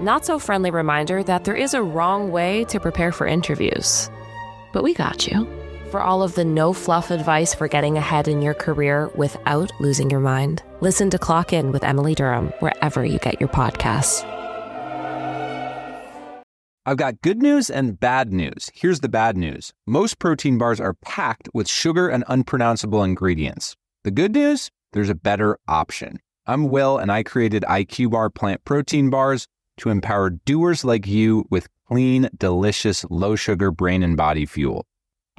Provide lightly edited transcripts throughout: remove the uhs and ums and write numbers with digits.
not-so-friendly reminder that there is a wrong way to prepare for interviews. But we got you. For all of the no-fluff advice for getting ahead in your career without losing your mind, listen to Clock In with Emily Durham wherever you get your podcasts. I've got good news and bad news. Here's the bad news. Most protein bars are packed with sugar and unpronounceable ingredients. The good news? There's a better option. I'm Will, and I created IQ Bar plant protein bars to empower doers like you with clean, delicious, low-sugar brain and body fuel.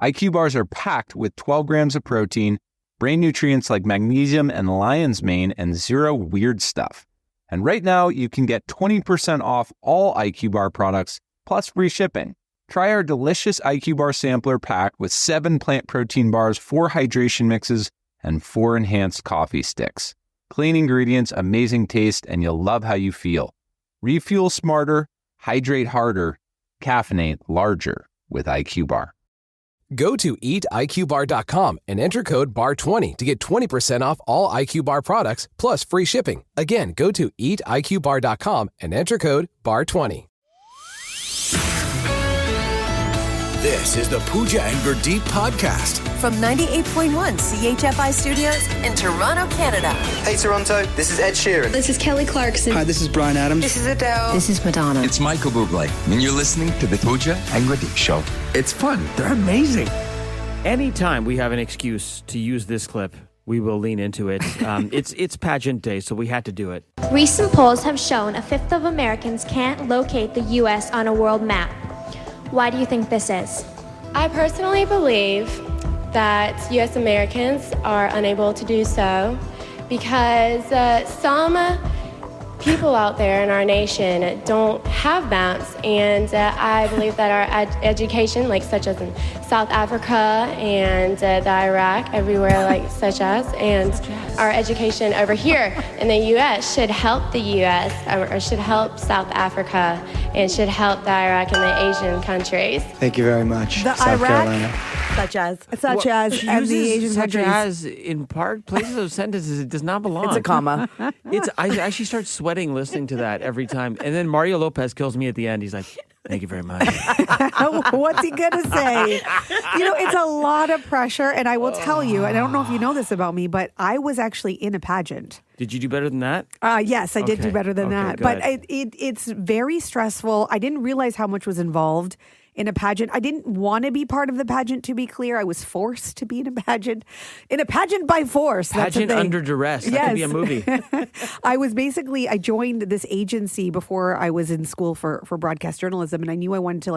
IQ bars are packed with 12 grams of protein, brain nutrients like magnesium and lion's mane, and zero weird stuff. And right now, you can get 20% off all IQ bar products, plus free shipping. Try our delicious IQ bar sampler pack with 7 plant protein bars, 4 hydration mixes, and 4 enhanced coffee sticks. Clean ingredients, amazing taste, and you'll love how you feel. Refuel smarter, hydrate harder, caffeinate larger with IQ Bar. Go to eatiqbar.com and enter code BAR20 to get 20% off all IQ Bar products plus free shipping. Again, go to eatiqbar.com and enter code BAR20. This is the Pooja and Gurdeep podcast. From 98.1 CHFI Studios in Toronto, Canada. Hey Toronto, this is Ed Sheeran. This is Kelly Clarkson. Hi, this is Bryan Adams. This is Adele. This is Madonna. It's Michael Bublé, and you're listening to the Pooja and Gurdeep Show. It's fun. They're amazing. Anytime we have an excuse to use this clip, we will lean into it. It's pageant day, so we had to do it. Recent polls have shown a fifth of Americans can't locate the U.S. on a world map. Why do you think this is? I personally believe that U.S. Americans are unable to do so because some people out there in our nation don't have maps, and I believe that our education, like such as in South Africa and the Iraq, everywhere like such as, and our education over here in the U.S. should help the U.S. or should help South Africa and should help the Iraq and the Asian countries. Thank you very much. The South Iraq, Carolina. such as, and the Asian such countries. as in part places of sentences it does not belong. It's a comma. I actually start sweating listening to that every time, and then Mario Lopez kills me at the end. He's like, "Thank you very much." What's he gonna say? It's a lot of pressure, and I will tell you, and I don't know if you know this about me, but I was actually in a pageant. Did you do better than that? Yes, I did do better than that. Good. But it's very stressful. I didn't realize how much was involved in a pageant. I didn't want to be part of the pageant, to be clear. I was forced to be in a pageant by force. Pageant under duress. That could be a movie. I joined this agency before I was in school for broadcast journalism, and I knew I wanted to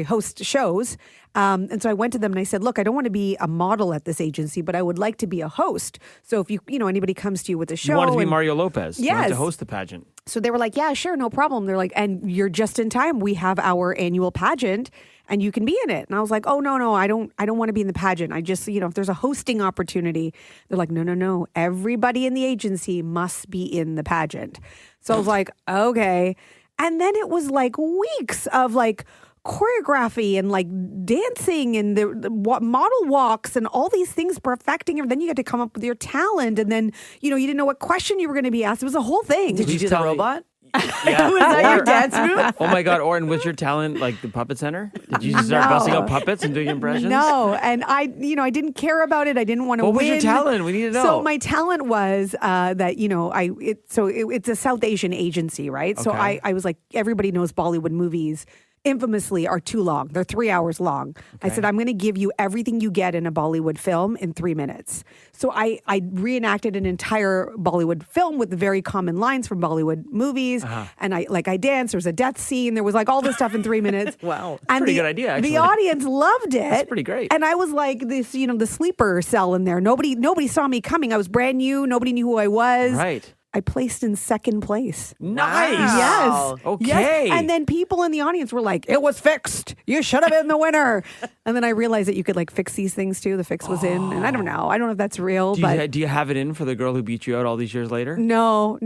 host shows. And so I went to them and I said, look, I don't want to be a model at this agency, but I would like to be a host. So if anybody comes to you with a show. You wanted to be Mario Lopez. Yes. You wanted to host the pageant. So they were like, yeah, sure, no problem. They're like, and you're just in time. We have our annual pageant and you can be in it. And I was like, oh, no, I don't want to be in the pageant. I just, if there's a hosting opportunity, they're like, no. Everybody in the agency must be in the pageant. So I was like, okay. And then it was like weeks of like choreography and like dancing and the model walks and all these things perfecting. And then you had to come up with your talent. And then, you didn't know what question you were going to be asked. It was a whole thing. Did you do the robot? Yeah. Was that your dance move? Oh my God, Oren, was your talent like the Puppet Center? Did you start busting out puppets and doing impressions? No, and I didn't care about it. I didn't want to win. What was your talent? We need to know. So my talent was that, it's a South Asian agency, right? So Okay. I was like, everybody knows Bollywood movies infamously are too long. They're 3 hours long. Okay. I said, I'm going to give you everything you get in a Bollywood film in 3 minutes. So I reenacted an entire Bollywood film with the very common lines from Bollywood movies. And I danced. There was a death scene. There was like all this stuff in 3 minutes. Wow. And pretty good idea, actually. The audience loved it. That's pretty great. And I was like this, the sleeper cell in there. Nobody saw me coming. I was brand new. Nobody knew who I was. Right. I placed in second place. Nice. Yes. Okay. Yes. And then people in the audience were like, it was fixed. You should have been the winner. And then I realized that you could like fix these things too. The fix was in. And I don't know. I don't know if that's real. Do you have it in for the girl who beat you out all these years later? No.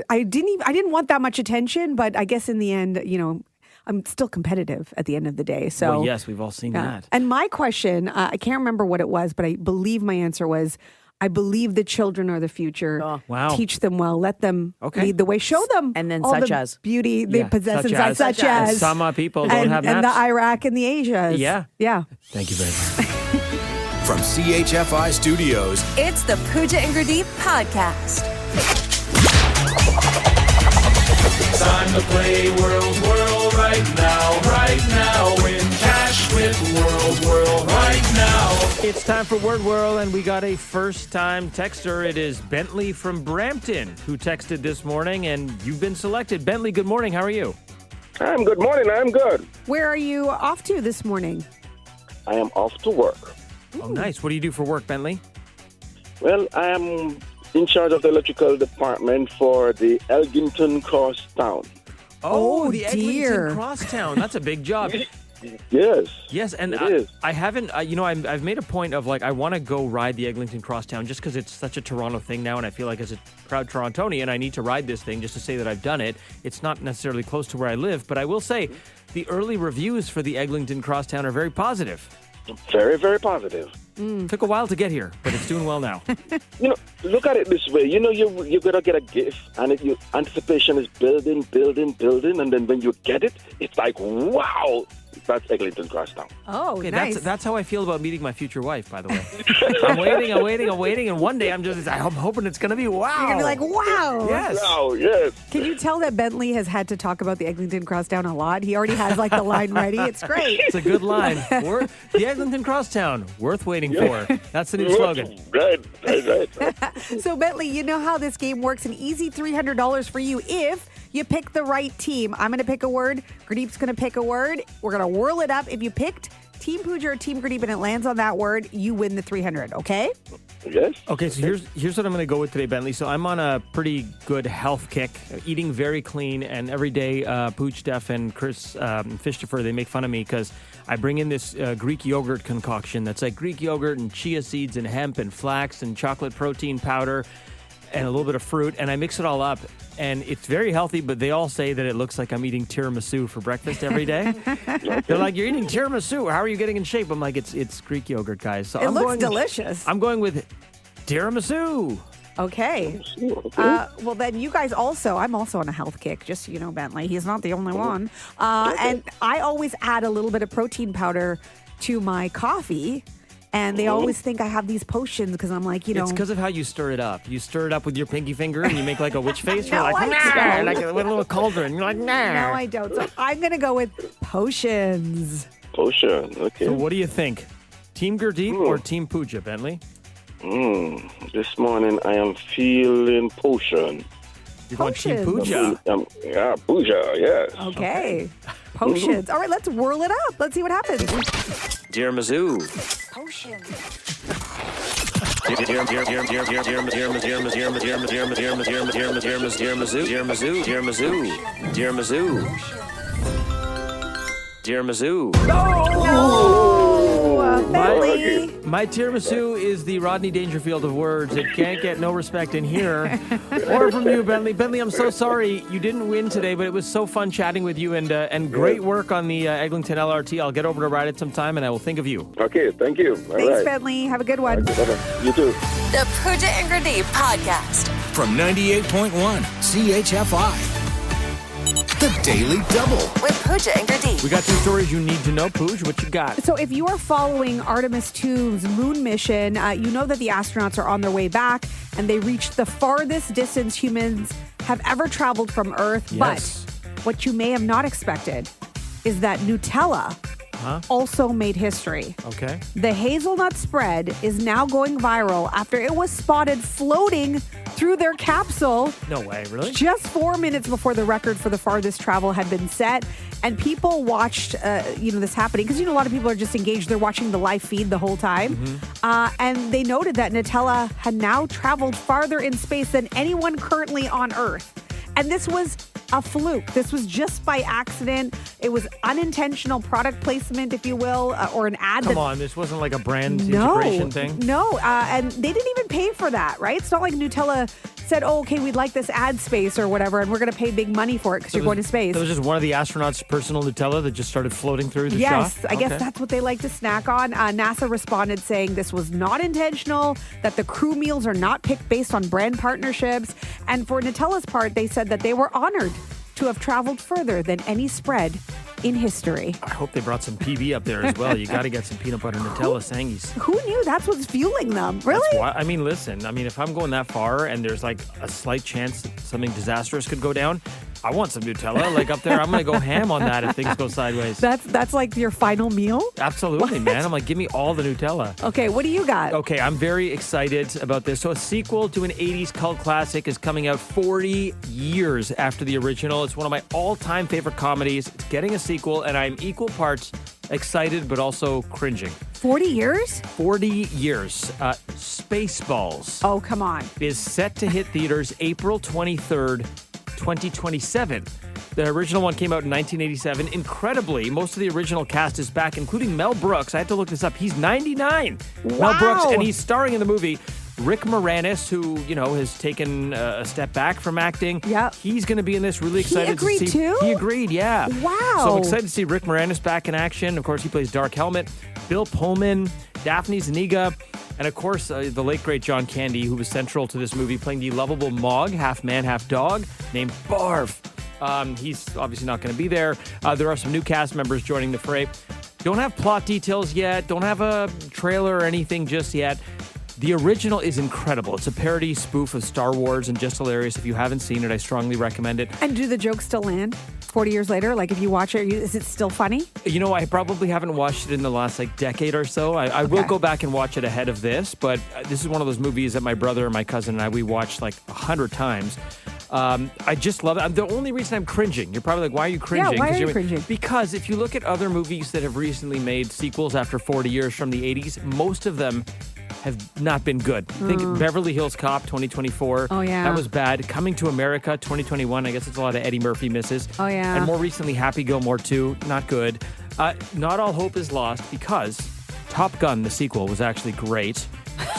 I didn't want that much attention, but I guess in the end, I'm still competitive at the end of the day. So well, yes, we've all seen that. And my question, I can't remember what it was, but I believe my answer was, I believe the children are the future. Oh, wow. Teach them well. Let them lead the way. Show them and then all such the as beauty they possess inside, such as some people don't have and maps. the Iraq and the Asias. Yeah. Thank you very much. From CHFI Studios, It's the Pooja and Gurdeep podcast. Time to play World right now. Win cash with World right now. It's time for Word Whirl, and we got a first-time texter. It is Bentley from Brampton who texted this morning, and you've been selected. Bentley, good morning. How are you? Good morning. I'm good. Where are you off to this morning? I am off to work. Oh, nice. What do you do for work, Bentley? Well, I am in charge of the electrical department for the Eglinton Crosstown. Oh, the dear. Eglinton Crosstown. That's a big job. Yes, and it is. I haven't, I've made a point of I want to go ride the Eglinton Crosstown just because it's such a Toronto thing now, and I feel like as a proud Torontonian, I need to ride this thing just to say that I've done it. It's not necessarily close to where I live, but I will say the early reviews for the Eglinton Crosstown are very positive. Very, very positive. Took a while to get here, but it's doing well now. Look at it this way. You're going to get a gift, and your anticipation is building, and then when you get it, it's like, wow, that's Eglinton Crosstown. Oh, Okay, nice. that's how I feel about meeting my future wife, by the way. I'm waiting, and one day I'm hoping it's going to be wow. You're going to be like, wow. Yes. Wow, yes. Can you tell that Bentley has had to talk about the Eglinton Crosstown a lot? He already has the line ready. It's great. It's a good line. The Eglinton Crosstown, worth waiting for. That's the new slogan. Right. So, Bentley, you know how this game works. An easy $300 for you if you pick the right team. I'm going to pick a word. Gurdeep's going to pick a word. We're going to whirl it up. If you picked Team Pooja or Team Gurdeep and it lands on that word, you win the $300, okay? Yes. Okay, so here's what I'm going to go with today, Bentley. So I'm on a pretty good health kick, eating very clean, and every day Pooch, Steph, and Chris Fishtopher, they make fun of me because I bring in this Greek yogurt concoction that's like Greek yogurt and chia seeds and hemp and flax and chocolate protein powder and a little bit of fruit, and I mix it all up, and it's very healthy, but they all say that it looks like I'm eating tiramisu for breakfast every day. They're like, you're eating tiramisu. How are you getting in shape? I'm like, it's Greek yogurt, guys. So It looks delicious. I'm going with tiramisu. Okay. Well, then you guys I'm also on a health kick, just so you know, Bentley. He's not the only one. And I always add a little bit of protein powder to my coffee. And they always think I have these potions because I'm like, It's because of how you stir it up. You stir it up with your pinky finger and you make like a witch face. No, You're like, I nah, don't. like with a little cauldron. You're like, nah. No, I don't. So I'm going to go with potions. Potion, okay. So what do you think? Team Gurdeep or Team Pooja, Bentley? This morning I am feeling potion. You're going Team Pooja. Pooja, yes. Okay. Potions. All right, let's whirl it up. Let's see what happens. Tiramisu. Potions. My tiramisu is the Rodney Dangerfield of words. It can't get no respect in here or from you, Bentley. Bentley, I'm so sorry you didn't win today, but it was so fun chatting with you and great work on the Eglinton LRT. I'll get over to ride it sometime, and I will think of you. Okay, thank you. Thanks, Bentley. Have a good one. You too. The Pooja and Gurdeep podcast. from 98.1 CHFI. The Daily Double. With Pooja and Gurdeep. We got two stories you need to know. Pooja, what you got? So if you are following Artemis 2's moon mission, you know that the astronauts are on their way back and they reached the farthest distance humans have ever traveled from Earth. Yes. But what you may have not expected is that Nutella also made history. Okay. The hazelnut spread is now going viral after it was spotted floating through their capsule. No way, really? Just 4 minutes before the record for the farthest travel had been set. And people watched, this happening because, a lot of people are just engaged. They're watching the live feed the whole time. And they noted that Nutella had now traveled farther in space than anyone currently on Earth. And this was a fluke. This was just by accident. It was unintentional product placement, if you will, or an ad. Come on, this wasn't like a brand integration thing? No, and they didn't even pay for that, right? It's not like Nutella said, oh, okay, we'd like this ad space or whatever, and we're going to pay big money for it because you're going to space. That was just one of the astronauts' personal Nutella that just started floating through the shop? Yes, I guess that's what they like to snack on. NASA responded saying this was not intentional, that the crew meals are not picked based on brand partnerships. And for Nutella's part, they said that they were honored to have traveled further than any spread in history. I hope they brought some PB up there as well. You got to get some peanut butter Nutella Sangies. Who knew that's what's fueling them? Really? That's why, I mean, listen, if I'm going that far and there's like a slight chance that something disastrous could go down, I want some Nutella. Like up there, I'm going to go ham on that if things go sideways. That's like your final meal? Absolutely, man. I'm like, give me all the Nutella. Okay, what do you got? Okay, I'm very excited about this. So a sequel to an 80s cult classic is coming out 40 years after the original. It's one of my all-time favorite comedies. It's getting a sequel, and I'm equal parts excited but also cringing. 40 years? 40 years. Spaceballs. Oh, come on. Is set to hit theaters April 23rd, 2027. The original one came out in 1987. Incredibly, most of the original cast is back, including Mel Brooks. I had to look this up. He's 99. Wow. Mel Brooks, and he's starring in the movie. Rick Moranis, who, has taken a step back from acting. Yeah. He's going to be in this. Really excited to see. He agreed too? He agreed, yeah. Wow. So I'm excited to see Rick Moranis back in action. Of course, he plays Dark Helmet. Bill Pullman, Daphne Zuniga, and of course, the late, great John Candy, who was central to this movie, playing the lovable Mog, half man, half dog, named Barf. He's obviously not going to be there. There are some new cast members joining the fray. Don't have plot details yet. Don't have a trailer or anything just yet. The original is incredible. It's a parody spoof of Star Wars and just hilarious. If you haven't seen it, I strongly recommend it. And do the jokes still land 40 years later? Like if you watch it, is it still funny? I probably haven't watched it in the last decade or so. I will go back and watch it ahead of this, but this is one of those movies that my brother and my cousin and I, we watched 100 times. I just love it. The only reason I'm cringing, you're probably like, why are you cringing? Yeah, why are you cringing? Because if you look at other movies that have recently made sequels after 40 years from the 80s, most of them have not been good. Think Beverly Hills Cop 2024. Oh, yeah. That was bad. Coming to America 2021. I guess it's a lot of Eddie Murphy misses. Oh, yeah. And more recently, Happy Gilmore 2. Not good. Not all hope is lost because Top Gun, the sequel, was actually great.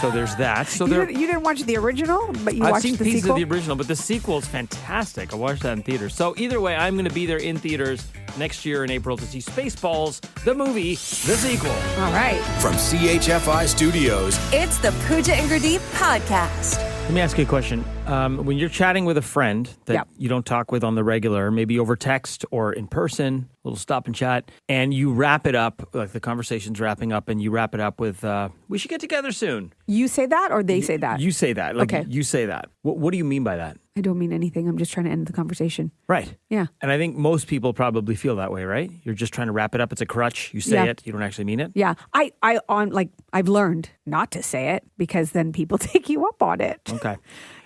So there's that. So you didn't watch the original, but you watched the sequel? I've seen pieces of the original, but the sequel is fantastic. I watched that in theaters. So either way, I'm going to be there in theaters next year in April to see Spaceballs, the movie, the sequel. All right. From CHFI Studios, It's the Pooja and Gurdeep podcast. Let me ask you a question. When you're chatting with a friend that you don't talk with on the regular, maybe over text or in person, a little stop and chat, and you wrap it up, like the conversation's wrapping up, and you wrap it up with, we should get together soon. You say that or they say that? You say that. Okay. You say that. What do you mean by that? I don't mean anything. I'm just trying to end the conversation. Right. Yeah. And I think most people probably feel that way, right? You're just trying to wrap it up. It's a crutch. You say it. You don't actually mean it. Yeah. I've learned not to say it because then people take you up on it. Okay.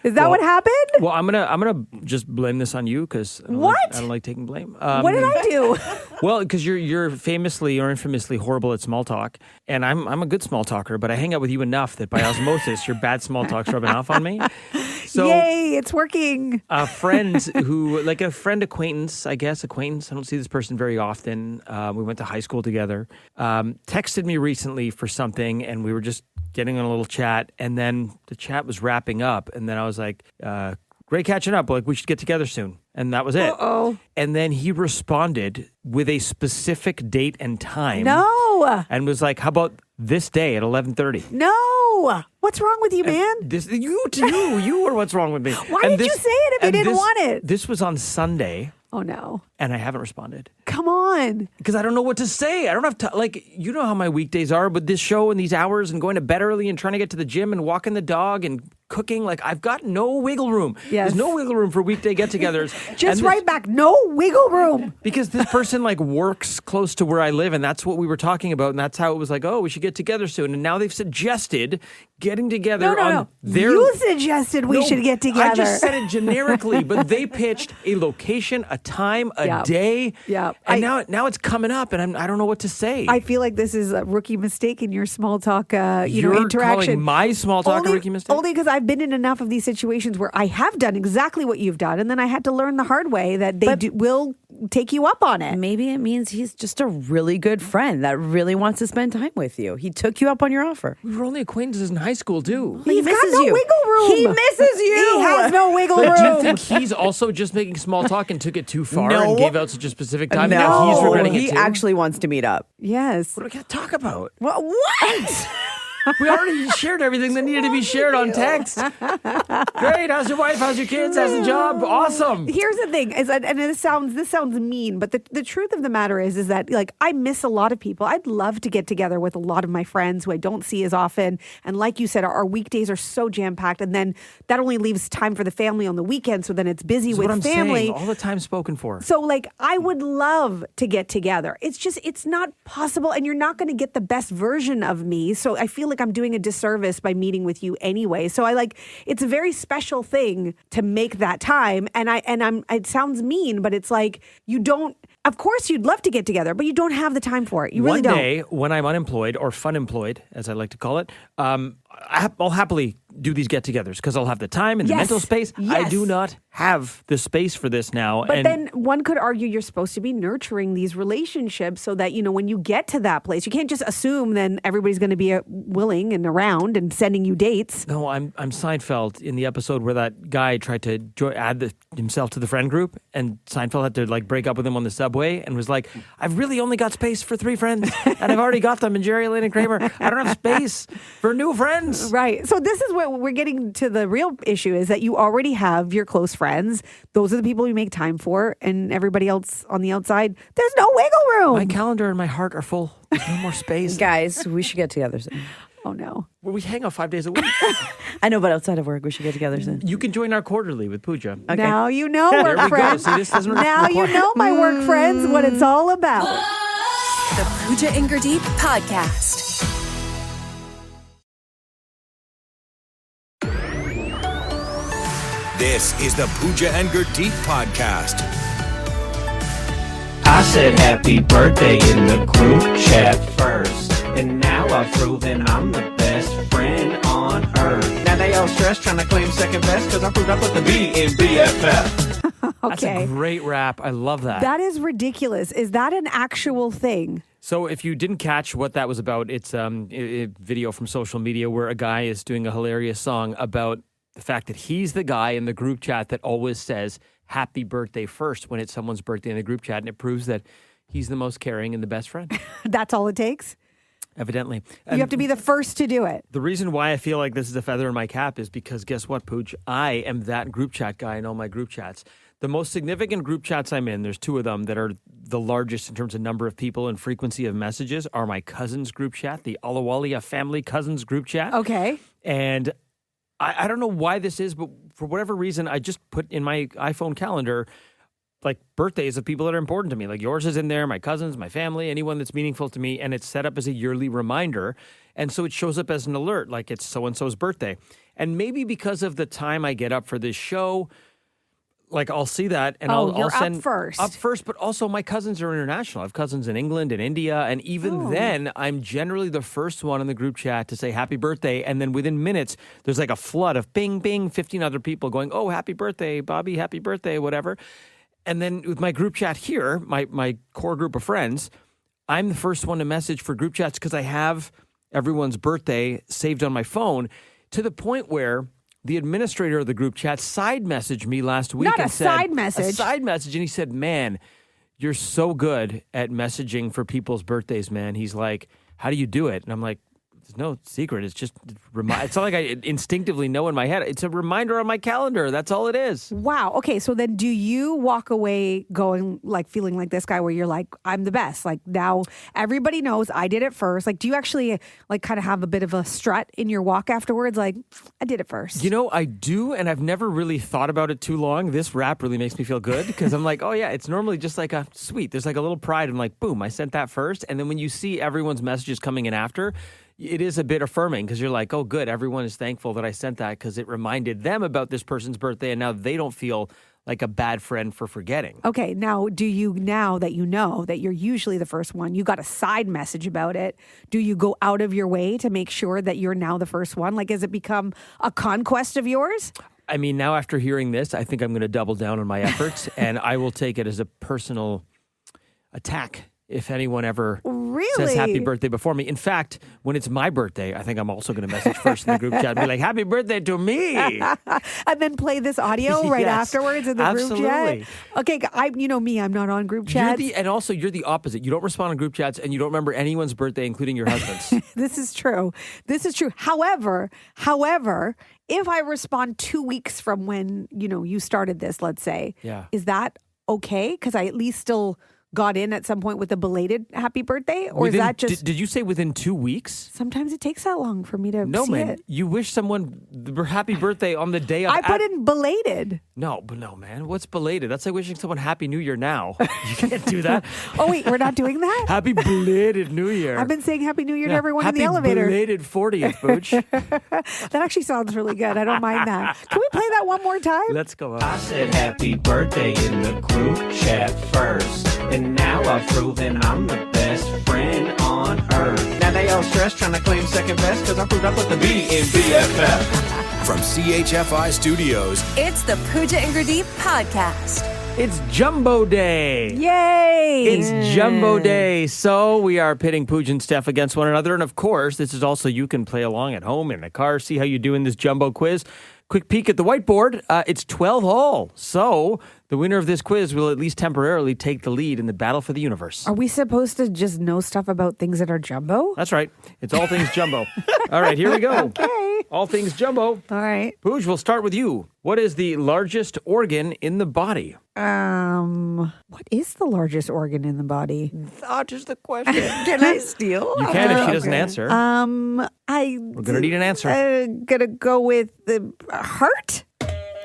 Is that what happened? Well, I'm gonna just blame this on you because I don't like taking blame. What did I do? Well, because you're famously or infamously horrible at small talk, and I'm a good small talker, but I hang out with you enough that by osmosis, your bad small talk's rubbing off on me. So, yay, it's working. A friend acquaintance, I don't see this person very often. We went to high school together. Texted me recently for something, and we were just getting on a little chat, and then the chat was wrapping up, and then I was like, great catching up. Like, we should get together soon. And that was it. Uh-oh. And then he responded with a specific date and time. No. And was like, how about this day at 11:30? No. What's wrong with you, man? You are what's wrong with me. Why did you say it if you didn't want it? This was on Sunday. Oh, no. And I haven't responded. Come on. Because I don't know what to say. I don't have to, you know how my weekdays are, but this show and these hours and going to bed early and trying to get to the gym and walking the dog and cooking, I've got no wiggle room. Yes. There's no wiggle room for weekday get-togethers. Just right back. No wiggle room. Because this person works close to where I live, and that's what we were talking about, and that's how it was we should get together soon. And now they've suggested getting together on their... You suggested we should get together. I just said it generically, but they pitched a location, a time, a day. Yeah. And now it's coming up, and I don't know what to say. I feel like this is a rookie mistake in your small talk, You're interaction. Calling my small talk a rookie mistake? Only because I've I've been in enough of these situations where I have done exactly what you've done, and then I had to learn the hard way that they will take you up on it. Maybe it means he's just a really good friend that really wants to spend time with you. He took you up on your offer. We were only acquaintances in high school, too. He's got no wiggle room. He misses you. He has no wiggle But room. do you think he's also just making small talk and took it too far No. and gave out such a specific time? No, Now he's regretting he it too? actually wants to meet up. Yes. What are we going to talk about? What? We already shared everything that needed to be shared on text. Great. How's your wife? How's your kids? How's the job? Awesome. Here's the thing, is that, and this sounds mean, but the truth of the matter is that like I miss a lot of people. I'd love to get together with a lot of my friends who I don't see as often. And like you said, our weekdays are so jam packed, and then that only leaves time for the family on the weekend. So then it's busy with what I'm family. saying. All the time spoken for. So like I would love to get together. It's not possible, and you're not going to get the best version of me. So I feel like I'm doing a disservice by meeting with you anyway. So it's a very special thing to make that time. And it sounds mean, but it's like you don't. Of course, you'd love to get together, but you don't have the time for it. You really don't. One day, when I'm unemployed or fun-employed, as I like to call it, I'll happily do these get-togethers because I'll have the time and the mental space. I do not have the space for this now. But then one could argue you're supposed to be nurturing these relationships so that, when you get to that place, you can't just assume then everybody's going to be willing and around and sending you dates. No, I'm Seinfeld in the episode where that guy tried to add himself to the friend group, and Seinfeld had to break up with him on the subway and was like, I've really only got space for 3 friends, and I've already got them in Jerry, Elaine, and Kramer. I don't have space for new friends. Right. So this is where we're getting to the real issue, is that you already have your close friends. Those are the people you make time for, and everybody else on the outside, there's no wiggle room. My calendar and my heart are full. There's no more space. Guys, we should get together soon. Oh, no. Well, we hang out 5 days a week. I know, but outside of work, we should get together soon. You can join our quarterly with Pooja. Okay. Now you know, There work we go. friends. See, this doesn't Now you require- know, my work friends, what it's all about. The Pooja and Gurdeep Podcast. This is the Pooja and Gurdeep Podcast. I said happy birthday in the group chat first. And now I've proven I'm the best friend on earth. Now they all stressed trying to claim second best because I proved I put the B in BFF. That's a great rap. I love that. That is ridiculous. Is that an actual thing? So if you didn't catch what that was about, it's a video from social media where a guy is doing a hilarious song about the fact that he's the guy in the group chat that always says happy birthday first when it's someone's birthday in the group chat, and it proves that he's the most caring and the best friend. That's all it takes? Evidently. You have to be the first to do it. The reason why I feel like this is a feather in my cap is because guess what, Pooch? I am that group chat guy in all my group chats. The most significant group chats I'm in, there's 2 of them that are the largest in terms of number of people and frequency of messages, are my cousins group chat, the Alawalia family cousins group chat. Okay. And I don't know why this is, but for whatever reason, I just put in my iPhone calendar birthdays of people that are important to me. Like yours is in there, my cousins, my family, anyone that's meaningful to me, and it's set up as a yearly reminder. And so it shows up as an alert, like it's so-and-so's birthday. And maybe because of the time I get up for this show, I'll see that and I'll send up first. Up first, but also my cousins are international. I have cousins in England and India, and even then, I'm generally the first one in the group chat to say happy birthday, and then within minutes, there's a flood of bing, bing, 15 other people going, oh, happy birthday, Bobby, happy birthday, whatever. And then with my group chat here, my core group of friends, I'm the first one to message for group chats because I have everyone's birthday saved on my phone, to the point where the administrator of the group chat side messaged me last week. A side message, and he said, man, you're so good at messaging for people's birthdays, man. He's like, how do you do it? And I'm like, there's no secret. It's just, it's not like I instinctively know in my head. It's a reminder on my calendar. That's all it is. Wow. Okay. So then do you walk away going feeling like this guy where you're like, I'm the best? Now everybody knows I did it first. Do you actually kind of have a bit of a strut in your walk afterwards? I did it first. I do. And I've never really thought about it too long. This rap really makes me feel good because I'm like, oh yeah, it's normally just a sweet. There's a little pride. I'm like, boom, I sent that first. And then when you see everyone's messages coming in after, it is a bit affirming because you're like, oh, good. Everyone is thankful that I sent that because it reminded them about this person's birthday, and now they don't feel like a bad friend for forgetting. Okay, now now that you know that you're usually the first one, you got a side message about it. Do you go out of your way to make sure that you're now the first one? Like, has it become a conquest of yours? I mean, now after hearing this, I think I'm going to double down on my efforts, and I will take it as a personal attack if anyone ever says happy birthday before me. In fact, when it's my birthday, I think I'm also going to message first in the group chat and be like, happy birthday to me. And then play this audio right afterwards in the group chat. Okay, you know me, I'm not on group chats. And also, you're the opposite. You don't respond on group chats, and you don't remember anyone's birthday, including your husband's. This is true. However, if I respond 2 weeks from when, you started this, let's say, is that okay? Because I at least still got in at some point with a belated happy birthday? Or is that just... Did you say within 2 weeks? Sometimes it takes that long for me to see man. it. You wish someone happy birthday on the day of... I put in belated. No, man. What's belated? That's like wishing someone Happy New Year now. You can't do that. Oh, wait, we're not doing that? Happy belated New Year. I've been saying Happy New Year to everyone in the elevator. Happy belated 40th, Pooch. That actually sounds really good. I don't mind that. Can we play that one more time? Let's go on. I said happy birthday in the group chat first. And now I've proven I'm the best friend on earth. Now they all stressed trying to claim second best because I proved I put the B in BFF. From CHFI Studios, It's the Pooja and Gurdeep podcast. It's Jumbo Day. Yay! It's Jumbo Day. So we are pitting Pooja and Steph against one another. And of course, this is also you can play along at home, in the car, see how you do in this Jumbo quiz. Quick peek at the whiteboard. It's 12 all. So the winner of this quiz will at least temporarily take the lead in the battle for the universe. Are we supposed to just know stuff about things that are jumbo? That's right. It's all things Jumbo. All right, here we go. Okay. All things Jumbo. All right. Pooja, we'll start with you. What is the largest organ in the body? What is the largest organ in the body? That is the question. Can I steal? You can if she doesn't answer. We're We're going to need an answer. Gonna go with the heart?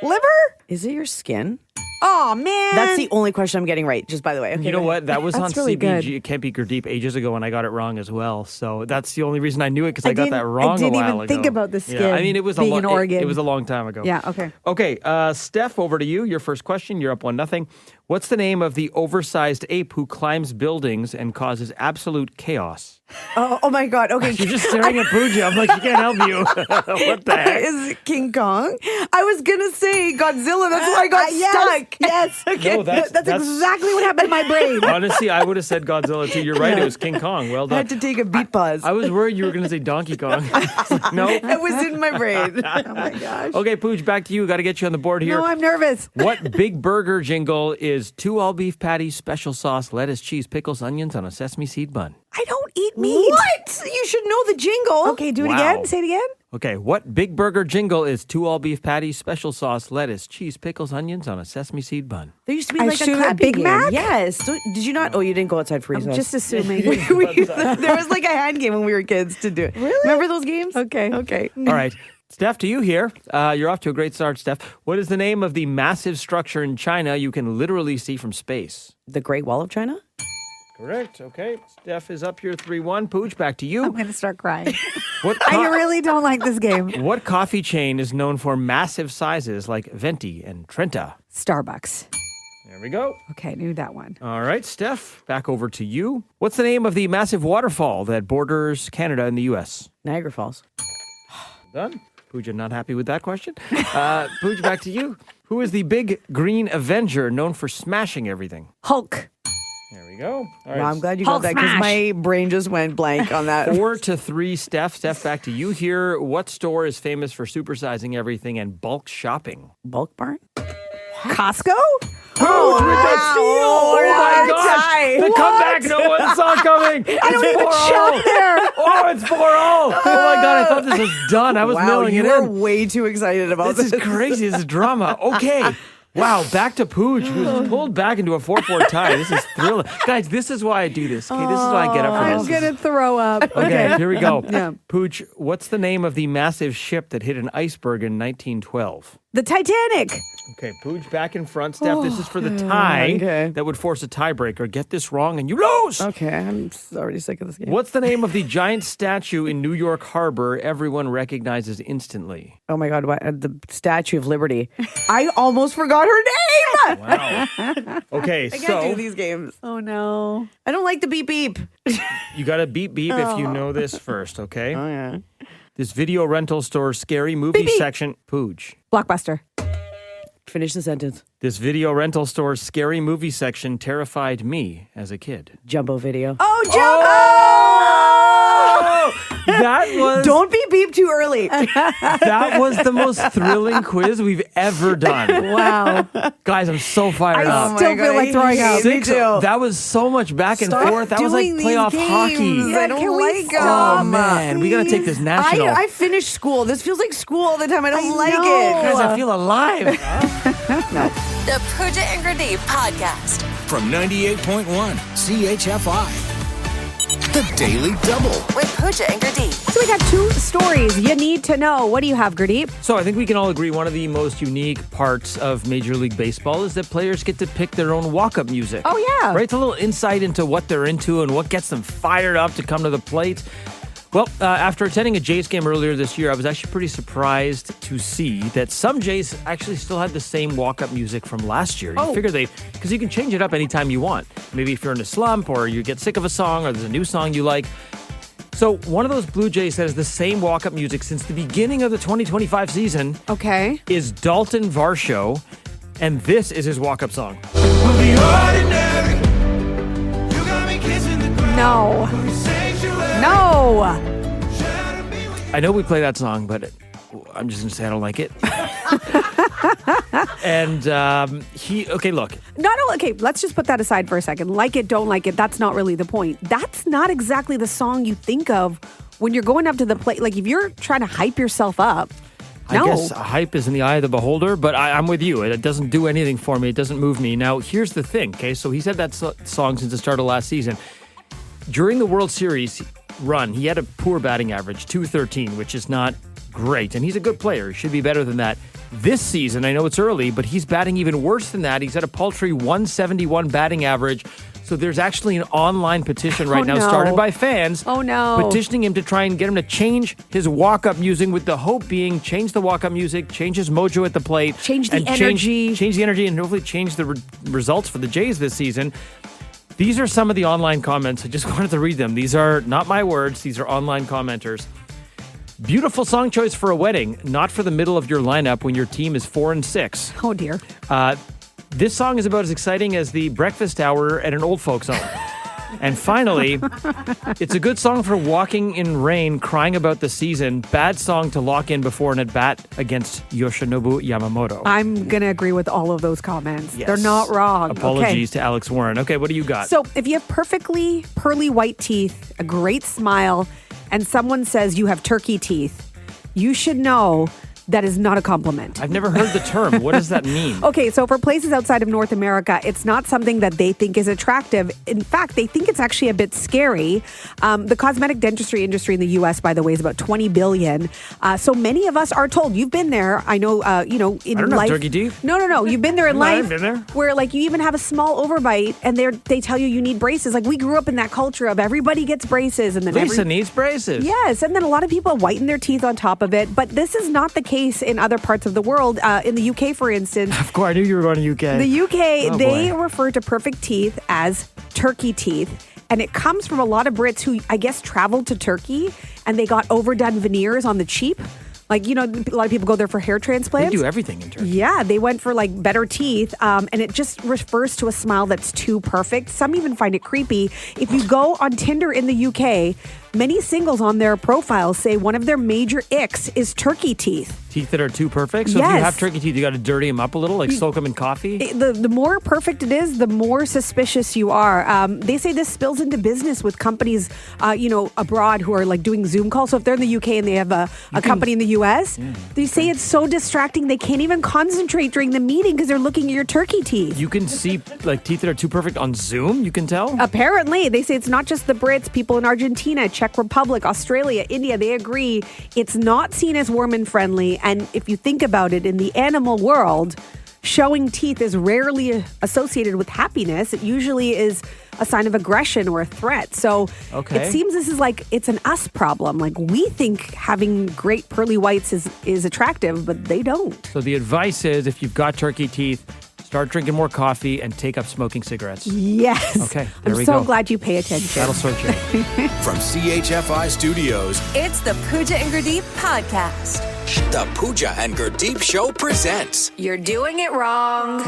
Liver? Is it your skin? Oh, man. That's the only question I'm getting right, just by the way. Okay, You know what? That was on That's really CBG. good. It can't be Gurdeep ages ago, and I got it wrong as well. So that's the only reason I knew it, because I got that wrong I didn't a while even ago. think about the skin Yeah, I mean, it was being a an organ. It was a long time ago. Yeah, okay. Okay, Steph, over to you. Your first question. You're up 1-0. What's the name of the oversized ape who climbs buildings and causes absolute chaos? Oh my God. Okay. You're just staring at Pooja. I'm like, she can't help you. What the heck? Is it King Kong? I was going to say Godzilla. That's why I got stuck. Yes. No, that's exactly what happened in my brain. Honestly, I would have said Godzilla too. You're right. It was King Kong. Well I done. had to take a beat pause. I was worried you were going to say Donkey Kong. No? It was in my brain. Oh, my gosh. Okay, Pooja, back to you. Got to get you on the board here. No, I'm nervous. What big burger jingle is 2 all-beef patties, special sauce, lettuce, cheese, pickles, onions on a sesame seed bun? I don't eat meat. What? You should know the jingle. Okay, do it Wow. again. Say it again. Okay, what big burger jingle is 2 all-beef patties, special sauce, lettuce, cheese, pickles, onions on a sesame seed bun? There used to be I like a assume a clapping Big game. Mac? Yes. Did you not? Oh, you didn't go outside for I'm recess. just assuming. There was like a hand game when we were kids to do it. Really? Remember those games? Okay. Okay. All right. Steph, to you here. You're off to a great start, Steph. What is the name of the massive structure in China you can literally see from space? The Great Wall of China? Correct. Okay. Steph is up here 3-1. Pooch, back to you. I'm going to start crying. What I really don't like this game. What coffee chain is known for massive sizes like Venti and Trenta? Starbucks. There we go. Okay, I knew that one. All right, Steph, back over to you. What's the name of the massive waterfall that borders Canada and the U.S.? Niagara Falls. Done. Pooja, not happy with that question. Pooja, back to you. Who is the big green Avenger known for smashing everything? Hulk. There we go. All right. Well, I'm glad you Hulk got that because smash. my brain just went blank on that. 4-3, Steph. Steph, back to you here. What store is famous for supersizing everything and bulk shopping? Bulk Barn? Costco? Oh, with that steal! Oh my gosh! tie. The comeback no one saw coming. I don't even shop there. Oh, it's 4-0. Oh my God! I thought this was done. I was Wow, mailing you it were in. way too excited about This this. is crazy. This is drama. Okay. Wow, back to Pooch, who's pulled back into a 4-4 tie. This is thrilling. Guys, this is why I do this. Okay, this is why I get up for I'm this. going to throw up. Okay, here we go. Yeah. Pooch, what's the name of the massive ship that hit an iceberg in 1912? The Titanic. Okay, Pooch back in front. Steph, this is for the tie that would force a tiebreaker. Get this wrong and you lose. Okay, I'm already sick of this game. What's the name of the giant statue in New York Harbor everyone recognizes instantly? Oh my God, the Statue of Liberty. I almost forgot her name. Wow. Okay, I can't do these games. Oh no. I don't like the beep beep. You got to beep beep if you know this first, okay? Oh yeah. This video rental store scary movie Beep, beep. section. Pooch. Blockbuster. Finish the sentence. This video rental store's scary movie section terrified me as a kid. Jumbo Video. Oh, Jumbo! That was... Don't be beep too early. That was the most thrilling quiz we've ever done. Wow. Guys, I'm so fired up. I still feel like throwing up. Me too. That was so much back and forth. That was like doing these playoff games. hockey. I don't like Oh, them. man. We got to take this national. I finished school. This feels like school all the time. I don't like know. it. Guys, I feel alive. The Pooja and Gurdeep podcast. From 98.1 CHFI. The Daily Double. With Pooja and Gurdeep. So we got two stories you need to know. What do you have, Gurdeep? So I think we can all agree one of the most unique parts of Major League Baseball is that players get to pick their own walk-up music. Oh, yeah. Right? It's a little insight into what they're into and what gets them fired up to come to the plate. Well, after attending a Jays game earlier this year, I was actually pretty surprised to see that some Jays actually still had the same walk-up music from last year. You figure because you can change it up anytime you want. Maybe if you're in a slump or you get sick of a song or there's a new song you like. So one of those Blue Jays that has the same walk-up music since the beginning of the 2025 season is Dalton Varsho, and this is his walk-up song. No. No. I know we play that song, but I'm just going to say I don't like it. And look. Okay, let's just put that aside for a second. Like it, don't like it, that's not really the point. That's not exactly the song you think of when you're going up to the plate. Like if you're trying to hype yourself up. I guess hype is in the eye of the beholder, but I'm with you. It doesn't do anything for me. It doesn't move me. Now, here's the thing, okay? So he's had that song since the start of last season. During the World Series run, he had a poor batting average, .213, which is not great. And he's a good player. He should be better than that. This season, I know it's early, but he's batting even worse than that. He's at a paltry 171 batting average. So there's actually an online petition right now started by fans petitioning him to try and get him to change his walk-up music, with the hope being change the walk-up music, change his mojo at the plate. Change the energy. Change the energy and hopefully change the results for the Jays this season. These are some of the online comments. I just wanted to read them. These are not my words. These are online commenters. Beautiful song choice for a wedding, not for the middle of your lineup when your team is 4-6. Oh, dear. This song is about as exciting as the breakfast hour at an old folks home. And finally, it's a good song for walking in rain, crying about the season. Bad song to lock in before an at-bat against Yoshinobu Yamamoto. I'm going to agree with all of those comments. Yes. They're not wrong. Apologies to Alex Warren. Okay, what do you got? So if you have perfectly pearly white teeth, a great smile, and someone says you have turkey teeth, you should know that is not a compliment. I've never heard the term. What does that mean? Okay, so for places outside of North America, it's not something that they think is attractive. In fact, they think it's actually a bit scary. The cosmetic dentistry industry in the U.S., by the way, is about $20 billion. So many of us are told, you've been there. I know, in I don't life. have turkey teeth. No. You've been there in life. I've been there. Where like you even have a small overbite and they tell you need braces. Like we grew up in that culture of everybody gets braces. And then Lisa needs braces. Yes, and then a lot of people whiten their teeth on top of it. But this is not the case in other parts of the world. In the UK, for instance. Of course, I knew you were going to UK. The UK, they boy. refer to perfect teeth as turkey teeth. And it comes from a lot of Brits who, I guess, traveled to Turkey and they got overdone veneers on the cheap. Like, a lot of people go there for hair transplants. They do everything in Turkey. Yeah, they went for like better teeth. And it just refers to a smile that's too perfect. Some even find it creepy. If you go on Tinder in the UK, many singles on their profiles say one of their major icks is turkey teeth. Teeth that are too perfect? So if you have turkey teeth, you got to dirty them up a little, like soak them in coffee? The more perfect it is, the more suspicious you are. They say this spills into business with companies, abroad who are like doing Zoom calls. So if they're in the UK and they have a company in the US, they say it's so distracting they can't even concentrate during the meeting because they're looking at your turkey teeth. You can see like teeth that are too perfect on Zoom, you can tell? Apparently. They say it's not just the Brits, people in Argentina, Czech Czech Republic, Australia, India, they agree it's not seen as woman-friendly. And if you think about it, in the animal world, showing teeth is rarely associated with happiness. It usually is a sign of aggression or a threat. So it seems this is like it's an us problem. Like we think having great pearly whites is attractive, but they don't. So the advice is if you've got turkey teeth, start drinking more coffee and take up smoking cigarettes. Yes. Okay, there I'm we so go. glad you pay attention. That'll sort you. From CHFI Studios, It's the Pooja and Gurdeep podcast. the Pooja and Gurdeep Show presents. You're doing it wrong.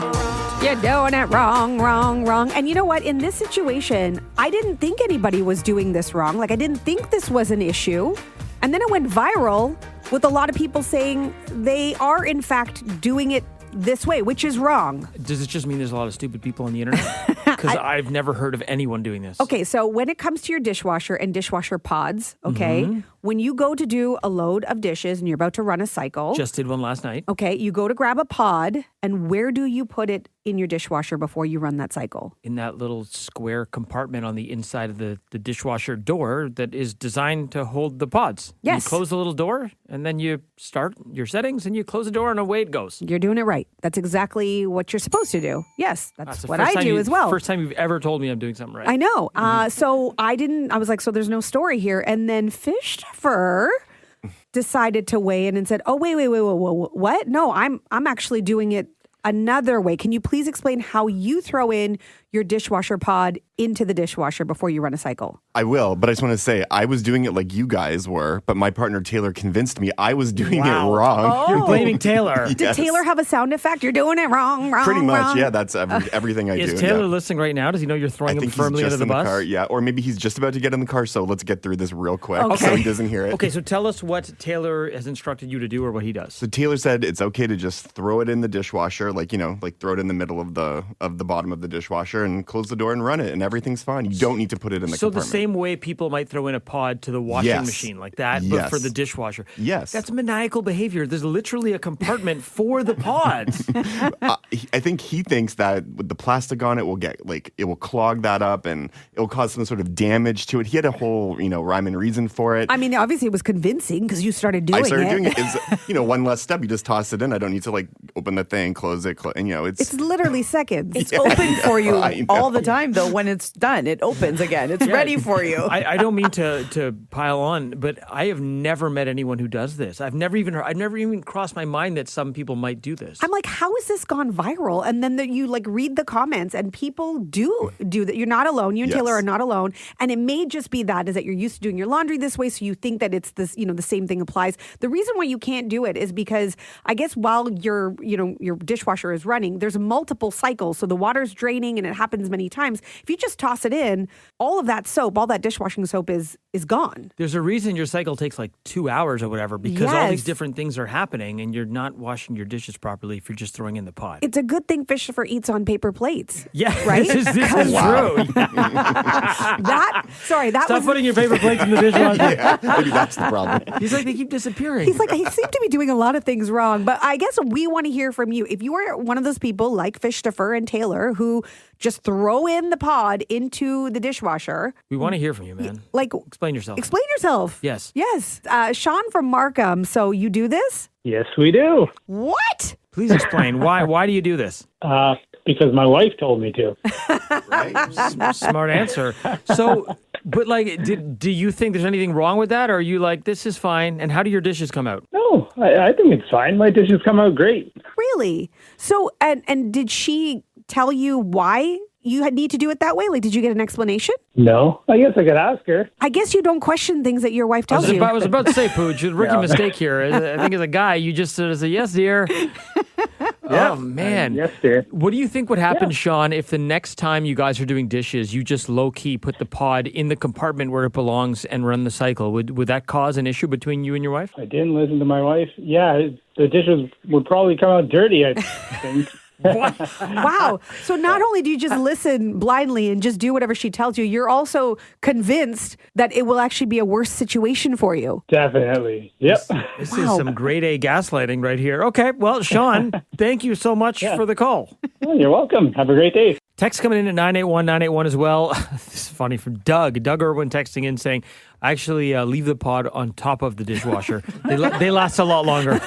You're doing it wrong. And you know what? In this situation, I didn't think anybody was doing this wrong. Like, I didn't think this was an issue. And then it went viral with a lot of people saying they are, in fact, doing it this way, which is wrong. Does it just mean there's a lot of stupid people on the internet? Because I've never heard of anyone doing this. Okay, so when it comes to your dishwasher and dishwasher pods, okay, when you go to do a load of dishes and you're about to run a cycle. Just did one last night. Okay, you go to grab a pod, and where do you put it in your dishwasher before you run that cycle? In that little square compartment on the inside of the dishwasher door that is designed to hold the pods. Yes. You close the little door, and then you start your settings, and you close the door, and away it goes. You're doing it right. That's exactly what you're supposed to do. Yes, that's the what first I time do as well. First time you've ever told me I'm doing something right. I know. So I was like, so there's no story here. And then Fishtopher decided to weigh in and said, oh, wait, what? No, I'm actually doing it another way. Can you please explain how you throw in your dishwasher pod into the dishwasher before you run a cycle? I will, but I just want to say I was doing it like you guys were, but my partner Taylor convinced me I was doing it wrong. You're blaming Taylor. Yes. Did Taylor have a sound effect? You're doing it wrong. Pretty much, wrong. yeah. That's everything I do. Is Taylor yeah. listening right now? Does he know you're throwing I him think firmly he's just under the in the bus? car, yeah. Or maybe he's just about to get in the car, so let's get through this real quick so he doesn't hear it. Okay, so tell us what Taylor has instructed you to do or what he does. So Taylor said it's okay to just throw it in the dishwasher, like throw it in the middle of the bottom of the dishwasher and close the door and run it, and everything's fine. You don't need to put it in the compartment. So the same way people might throw in a pod to the washing machine like that, but for the dishwasher. Yes. That's maniacal behavior. There's literally a compartment for the pods. I think he thinks that with the plastic on it will it will clog that up and it will cause some sort of damage to it. He had a whole, rhyme and reason for it. I mean, obviously it was convincing because you started doing it. I started doing it. It's, one less step. You just toss it in. I don't need to open the thing, close it, and it's literally seconds. It's open for you all the time, though. When it's done, it opens again. It's ready for you. I don't mean to pile on, but I have never met anyone who does this. I've never even crossed my mind that some people might do this. I'm like, how has this gone viral? And then you read the comments, and people do that. You're not alone. You and Taylor are not alone. And it may just be that you're used to doing your laundry this way, so you think that it's this, the same thing applies. The reason why you can't do it is because I guess while your dishwasher is running, there's multiple cycles, so the water's draining and it happens many times. If you just toss it in, all of that soap, all that dishwashing soap is gone. There's a reason your cycle takes 2 hours or whatever, because all these different things are happening and you're not washing your dishes properly if you're just throwing in the pot. It's a good thing Fisher eats on paper plates. Yeah, right? This is true. Stop putting your paper plates in the dishwasher. Yeah, maybe that's the problem. He's like, they keep disappearing. He's like, I seem to be doing a lot of things wrong, but I guess we want to hear from you. If you are one of those people like Fishtopher and Taylor who just throw in the pod into the dishwasher. We want to hear from you, man. Explain yourself. Explain yourself. Yes. Yes. Sean from Markham. So you do this? Yes, we do. What? Please explain. Why do you do this? Because my wife told me to. Right. Smart answer. So, but do you think there's anything wrong with that? Or are you like, this is fine? And how do your dishes come out? No, I think it's fine. My dishes come out great. Really? So, and did she tell you why you need to do it that way? Did you get an explanation? No. I guess I could ask her. I guess you don't question things that your wife tells you. I was about to say, Pooja, rookie mistake here. I think as a guy, you just sort of say, yes, dear. Yeah. Oh, man. Yes, dear. What do you think would happen, Sean, if the next time you guys are doing dishes, you just low-key put the pod in the compartment where it belongs and run the cycle? Would that cause an issue between you and your wife? I didn't listen to my wife. Yeah, the dishes would probably come out dirty, I think. Wow. So not only do you just listen blindly and just do whatever she tells you, you're also convinced that it will actually be a worse situation for you. Definitely. Yep. This is some grade A gaslighting right here. Okay. Well, Sean, thank you so much for the call. Oh, you're welcome. Have a great day. Text coming in at 981 as well. This is funny from Doug. Doug Irwin texting in saying, I actually leave the pod on top of the dishwasher. They last a lot longer.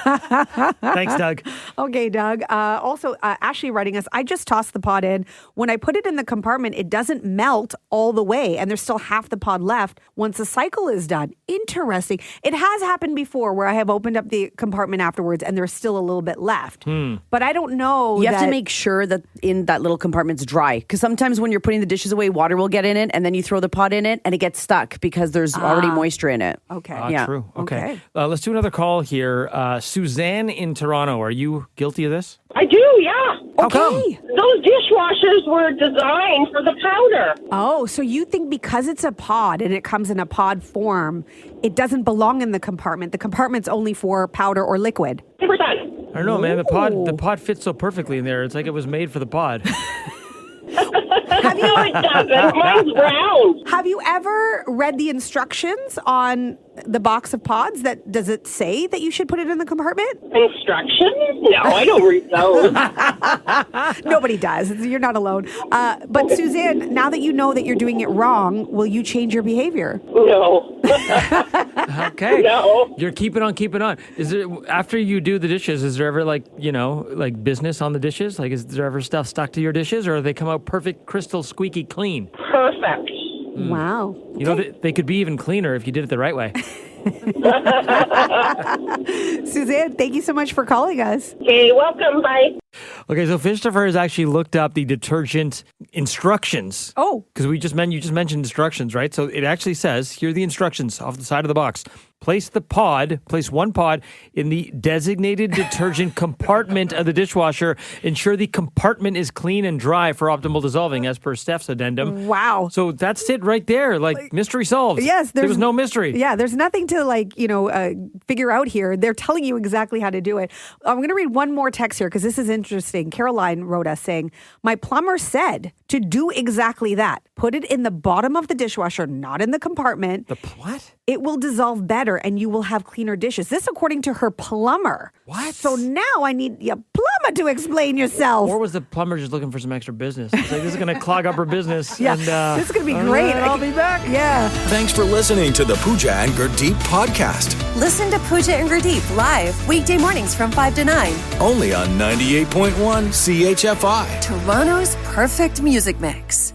Thanks, Doug. Okay, Doug. Also, Ashley writing us, I just tossed the pod in. When I put it in the compartment, it doesn't melt all the way, and there's still half the pod left once the cycle is done. Interesting. It has happened before where I have opened up the compartment afterwards, and there's still a little bit left. But I don't know. You have to make sure that in that little compartment's dry. Because sometimes when you're putting the dishes away, water will get in it, and then you throw the pot in it, and it gets stuck because there's already moisture in it. Okay. True. Okay. Let's do another call here. Suzanne in Toronto, are you guilty of this? I do, yeah. How come? Those dishwashers were designed for the powder. Oh, so you think because it's a pod and it comes in a pod form, it doesn't belong in the compartment. The compartment's only for powder or liquid. 100%. I don't know, man. The pod fits so perfectly in there. It's like it was made for the pod. No, it doesn't. Mine's round. Have you ever read the instructions on the box of pods? Does it say that you should put it in the compartment? Instructions? No, I don't read those. Nobody does. You're not alone. But Suzanne, now that you know that you're doing it wrong, will you change your behavior? No. Okay. No. You're keeping on. Is there, after you do the dishes, is there ever like business on the dishes? Like, is there ever stuff stuck to your dishes, or they come out perfect, crystal, squeaky clean? Perfect. Wow. You know, they could be even cleaner if you did it the right way. Suzanne, thank you so much for calling us. Okay, welcome. Bye. Okay, so Christopher has actually looked up the detergent instructions. Oh. Because you just mentioned instructions, right? So it actually says, here are the instructions off the side of the box. Place one pod in the designated detergent compartment of the dishwasher. Ensure the compartment is clean and dry for optimal dissolving, as per Steph's addendum. Wow. So that's it right there. Like mystery solved. Yes. There was no mystery. Yeah, there's nothing to figure out here. They're telling you exactly how to do it. I'm going to read one more text here because this is interesting. Caroline wrote us saying, my plumber said to do exactly that. Put it in the bottom of the dishwasher, not in the compartment. The what? It will dissolve better and you will have cleaner dishes. This according to her plumber. What? So now I need your plumber to explain yourself. Or was the plumber just looking for some extra business? It's like, this is going to clog up her business. Yeah, and, this is going to be great. I'll be back. Yeah. Thanks for listening to the Pooja and Gurdeep podcast. Listen to Pooja and Gurdeep live weekday mornings from 5 to 9. Only on 98.1 CHFI. Toronto's perfect music mix.